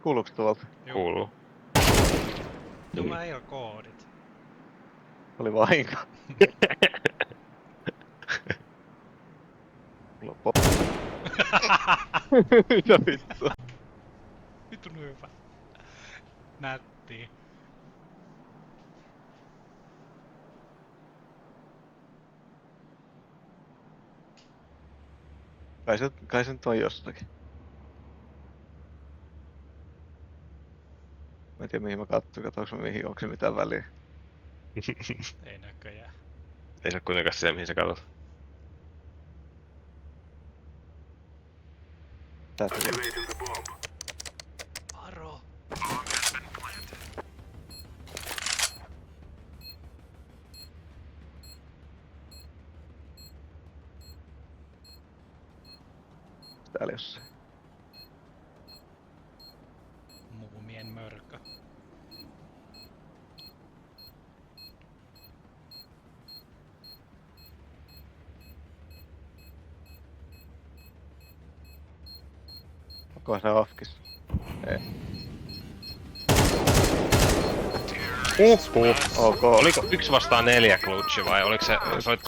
Kuuluuks tuolta? Kuuluu. Mulla ei oo koodit. Oli vahinko. Mulla on mitä vittua? Vitun hyvä. Nättii. Kai se nyt on jostakin. Mä en tiedä mihin mä katsoin, katsoinko mä mihin, onko se mitään väliä. Ei näköjään. Ei se oo kuitenkaan siellä, mihin sä katsot. Tästä Varo! täällä jossain. Muumien mörkö. Onko se Afkis? Ei. Ok. Ok. Oliko 1 vastaan 4 klutsi vai oliko se...